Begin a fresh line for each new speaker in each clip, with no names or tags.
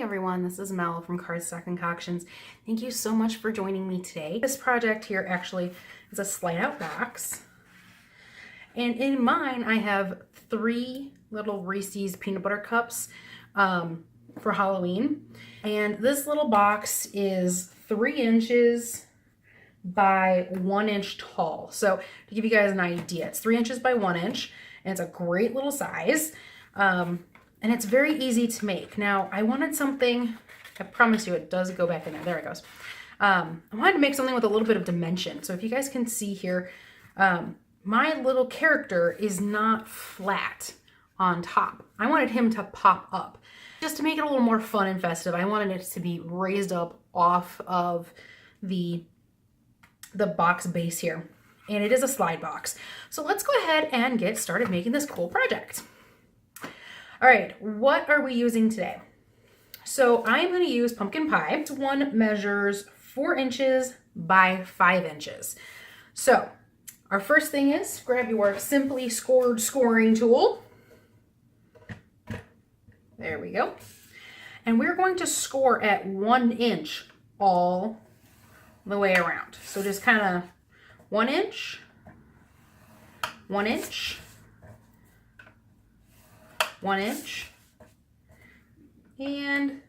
everyone, this is Mel from Cardstock Concoctions. Thank you so much for joining me today. This project here actually is a slide out box. And in mine, I have 3 little Reese's peanut butter cups for Halloween. And this little box is 3 inches by 1 inch tall. So to give you guys an idea, it's 3 inches by 1 inch, and it's a great little size. And it's very easy to make. Now, I wanted something, I promise you it does go back in there. There it goes. I wanted to make something with a little bit of dimension. So if you guys can see here, my little character is not flat on top. I wanted him to pop up. Just to make it a little more fun and festive, I wanted it to be raised up off of the box base here. And it is a slide box. So let's go ahead and get started making this cool project. All right, what are we using today? So I'm going to use pumpkin pie. This one measures 4 inches by 5 inches. So our first thing is grab your Simply Scored scoring tool. There we go. And we're going to score at 1 inch all the way around. So just kind of 1 inch, 1 inch, 1 inch, and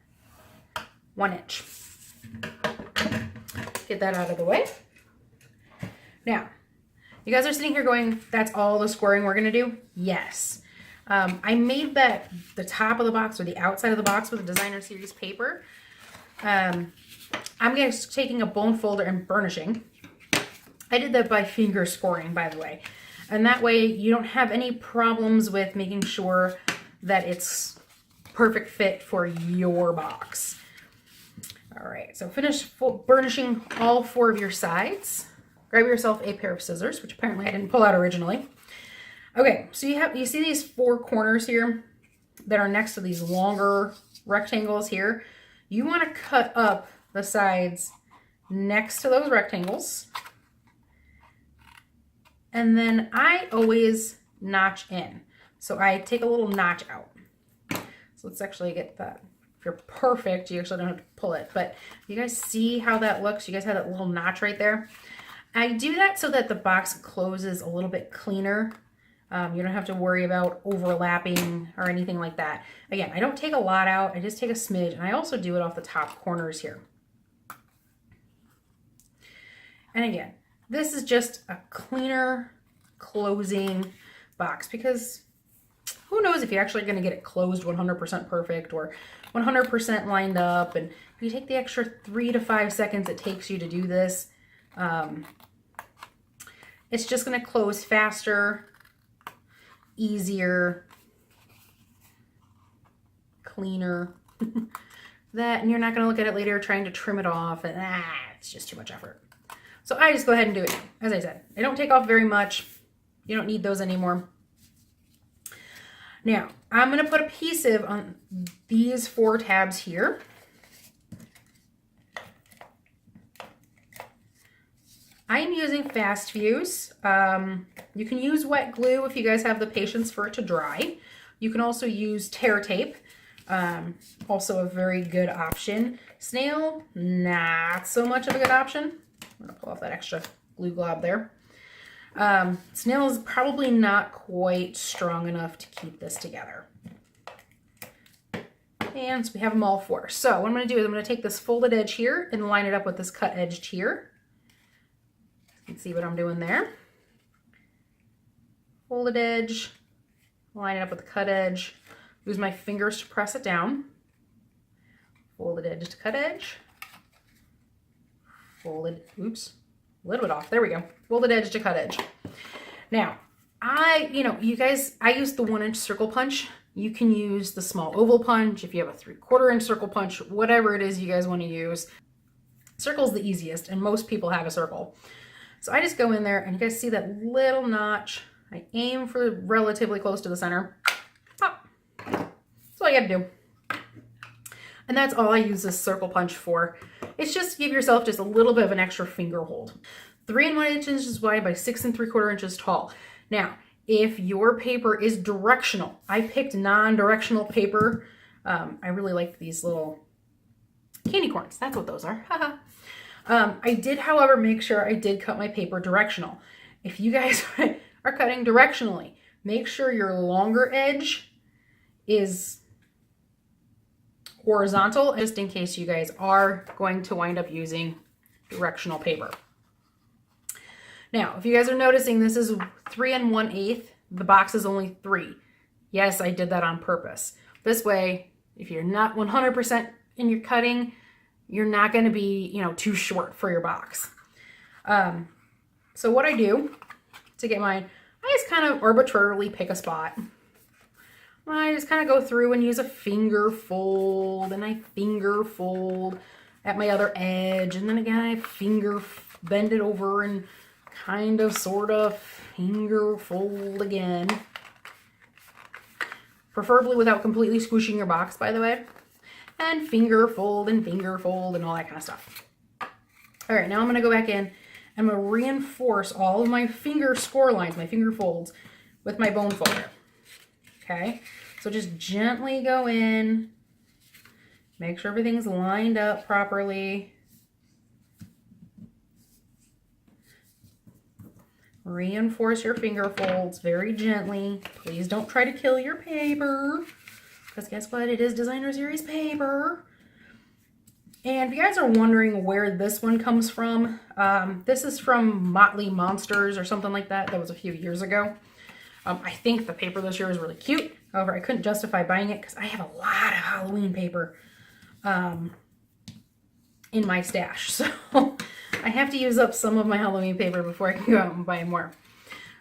1 inch. Get that out of the way. Now, you guys are sitting here going, that's all the scoring we're gonna do? Yes. I made the top of the box or the outside of the box with a designer series paper. I'm just taking a bone folder and burnishing. I did that by finger scoring, by the way. And that way you don't have any problems with making sure that it's perfect fit for your box. All right, so finish burnishing all 4 of your sides. Grab yourself a pair of scissors, which apparently I didn't pull out originally. Okay, so you see these 4 corners here that are next to these longer rectangles here. You want to cut up the sides next to those rectangles. And then I always notch in. So I take a little notch out. So let's actually get that. If you're perfect, you actually don't have to pull it. But you guys see how that looks? You guys have that little notch right there. I do that so that the box closes a little bit cleaner. You don't have to worry about overlapping or anything like that. Again, I don't take a lot out. I just take a smidge. And I also do it off the top corners here. And again, this is just a cleaner closing box because who knows if you're actually going to get it closed 100% perfect or 100% lined up. And if you take the extra 3 to 5 seconds it takes you to do this, it's just going to close faster, easier, cleaner. And you're not going to look at it later trying to trim it off, and it's just too much effort. So I just go ahead and do it. As I said, I don't take off very much. You don't need those anymore. Now, I'm going to put adhesive on these 4 tabs here. I am using Fast Fuse. You can use wet glue if you guys have the patience for it to dry. You can also use tear tape. Also a very good option. Snail, not so much of a good option. I'm going to pull off that extra glue glob there. Snail is probably not quite strong enough to keep this together. And so we have them all 4. So what I'm going to do is I'm going to take this folded edge here and line it up with this cut edge here. You can see what I'm doing there. Folded edge, line it up with the cut edge. Use my fingers to press it down. Folded edge to cut edge. Folded, oops, a little bit off. There we go. Folded edge to cut edge. Now, you guys, I use the 1 inch circle punch. You can use the small oval punch if you have a 3/4 inch circle punch, whatever it is you guys want to use. Circle's the easiest, and most people have a circle. So I just go in there, and you guys see that little notch. I aim for relatively close to the center. Pop. That's all you gotta do. And that's all I use this circle punch for. It's just to give yourself just a little bit of an extra finger hold. 3 1/8 inches wide by 6 3/4 inches tall. Now, if your paper is directional, I picked non-directional paper. I really like these little Candy corns, that's what those are. I did, however, make sure I did cut my paper directional. If you guys are cutting directionally, make sure your longer edge is horizontal, just in case you guys are going to wind up using directional paper. Now, if you guys are noticing, this is 3 1/8. The box is only 3. Yes, I did that on purpose. This way, if you're not 100% in your cutting, you're not going to be, you know, too short for your box. So what I do to get mine, I just kind of arbitrarily pick a spot. I just kind of go through and use a finger fold, and I finger fold at my other edge, and then again I finger bend it over and kind of sort of finger fold again. Preferably without completely squishing your box, by the way. And finger fold and all that kind of stuff. All right, now I'm going to go back in and I'm going to reinforce all of my finger score lines, my finger folds, with my bone folder. Okay, so just gently go in, make sure everything's lined up properly. Reinforce your finger folds very gently. Please don't try to kill your paper, because guess what? It is designer series paper. And if you guys are wondering where this one comes from, this is from Motly Monsters or something like that. That was a few years ago. I think the paper this year is really cute. However, I couldn't justify buying it because I have a lot of Halloween paper in my stash. So I have to use up some of my Halloween paper before I can go out and buy more.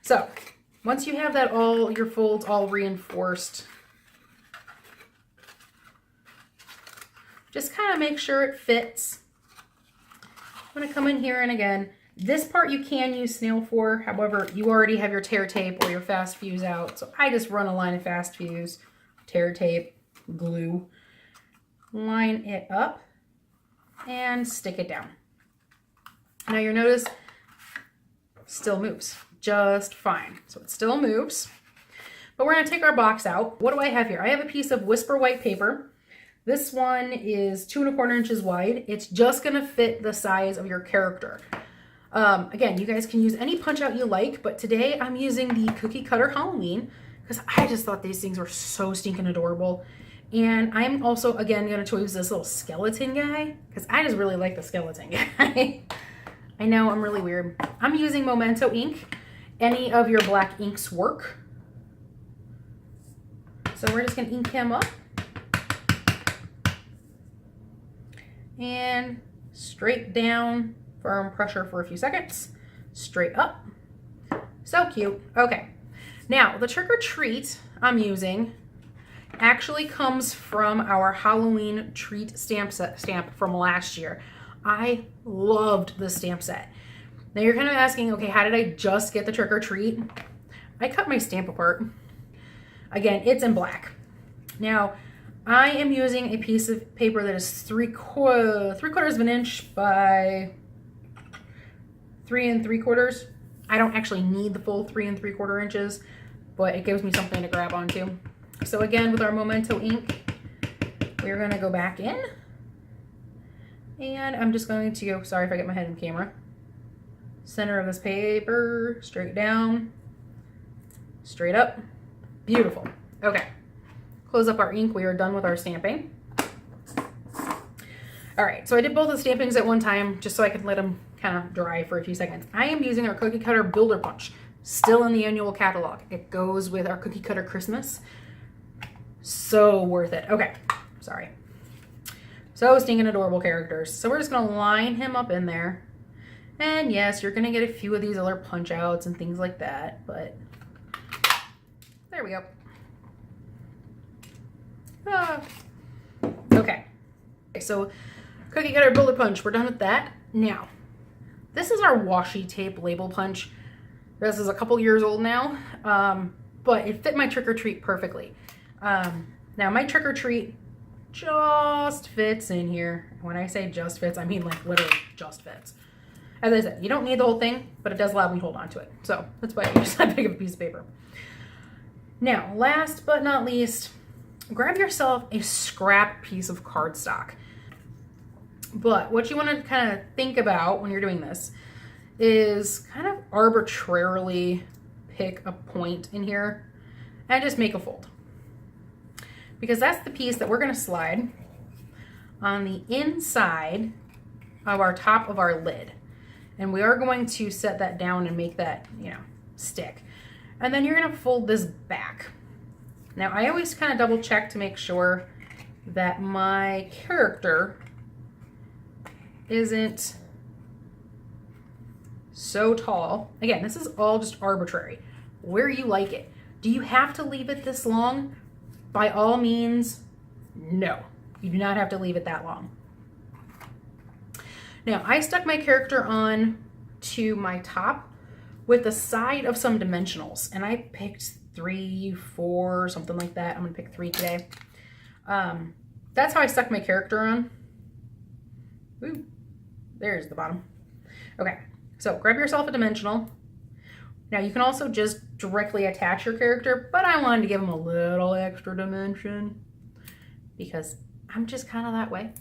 So once you have that all, your folds all reinforced, just kind of make sure it fits. I'm going to come in here, and again, this part you can use snail for. However, you already have your tear tape or your fast fuse out. So I just run a line of fast fuse, tear tape, glue, line it up, and stick it down. Now you'll notice still moves just fine. So it still moves. But we're going to take our box out. What do I have here? I have a piece of Whisper white paper. This one is 2 1/4 inches wide. It's just going to fit the size of your character. Again, you guys can use any punch out you like, but today I'm using the Cookie Cutter Halloween because I just thought these things were so stinking adorable. And I'm also, again, going to choose this little skeleton guy because I just really like the skeleton guy. I know I'm really weird. I'm using Memento ink. Any of your black inks work. So we're just going to ink him up. And straight down, firm pressure for a few seconds. Straight up. So cute. Okay. Now, the trick or treat I'm using actually comes from our Halloween treat stamp from last year. I loved the stamp set. Now you're kind of asking, okay, how did I just get the trick or treat? I cut my stamp apart. Again, it's in black. Now, I am using a piece of paper that is 3/4 of an inch by 3 3/4. I don't actually need the full 3 3/4 inches, but it gives me something to grab onto. So again, with our Memento ink, we're going to go back in. And I'm just going to go, sorry if I get my head in the camera, center of this paper, straight down, straight up. Beautiful. Okay. Close up our ink. We are done with our stamping. All right, so I did both the stampings at one time just so I could let them kind of dry for a few seconds. I am using our Cookie Cutter Builder Punch, still in the annual catalog. It goes with our Cookie Cutter Christmas. So worth it. Okay, sorry. So stinking adorable characters. So we're just gonna line him up in there. And yes, you're gonna get a few of these other punch outs and things like that, but there we go. Ah. Okay, so Cookie Cutter Builder Punch, we're done with that. Now, this is our washi tape label punch. This is a couple years old now, but it fit my trick or treat perfectly. Now my trick or treat just fits in here. When I say just fits, I mean like literally just fits. As I said, you don't need the whole thing, but it does allow me to hold on to it. So that's why I use that big of a piece of paper. Now, last but not least, grab yourself a scrap piece of cardstock. But what you want to kind of think about when you're doing this is kind of arbitrarily pick a point in here and just make a fold. Because that's the piece that we're going to slide on the inside of our top of our lid. And we are going to set that down and make that, you know, stick. And then you're going to fold this back. Now, I always kind of double check to make sure that my character isn't so tall. Again, this is all just arbitrary. Where you like it. Do you have to leave it this long? By all means, no. You do not have to leave it that long. Now, I stuck my character on to my top with the side of some dimensionals, and I picked 3, 4, something like that. I'm gonna pick 3 today. That's how I stuck my character on. Ooh, there's the bottom. Okay, so grab yourself a dimensional. Now you can also just directly attach your character, but I wanted to give him a little extra dimension because I'm just kind of that way.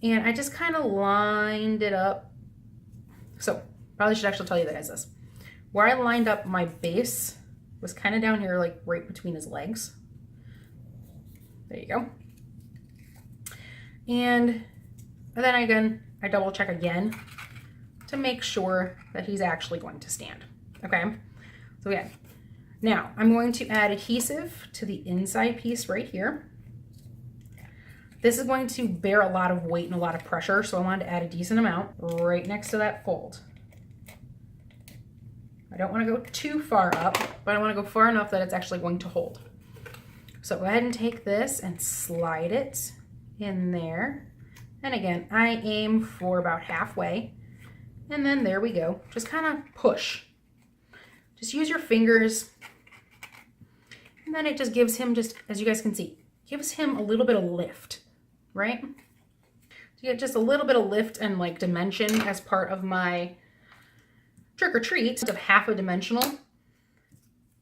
And I just kind of lined it up. So probably should actually tell you guys this. Where I lined up my base was kind of down here, like right between his legs. There you go. And then again, I double check again to make sure that he's actually going to stand. Okay, so again, now I'm going to add adhesive to the inside piece right here. This is going to bear a lot of weight and a lot of pressure, so I wanted to add a decent amount right next to that fold. I don't want to go too far up, but I want to go far enough that it's actually going to hold. So go ahead and take this and slide it in there. And again, I aim for about halfway. And then there we go. Just kind of push. Just use your fingers. And then it just gives him, just as you guys can see, gives him a little bit of lift, right? So you get just a little bit of lift and like dimension as part of my trick or treat of half a dimensional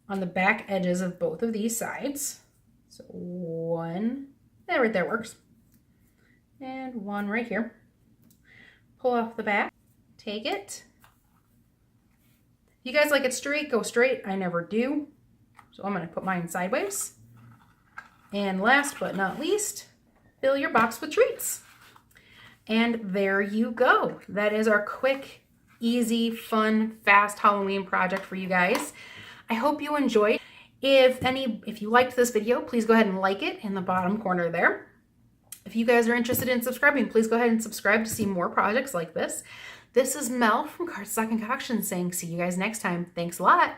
on the back edges of both of these sides. So one, that right there works. And one right here. Pull off the back, take it. If you guys like it straight, go straight. I never do. So I'm gonna put mine sideways. And last but not least, fill your box with treats. And there you go. That is our quick, easy, fun, fast Halloween project for you guys. I hope you enjoyed. If you liked this video, please go ahead and like it in the bottom corner there. If you guys are interested in subscribing, please go ahead and subscribe to see more projects like this. This is Mel from Cardstock Concoctions saying see you guys next time. Thanks a lot.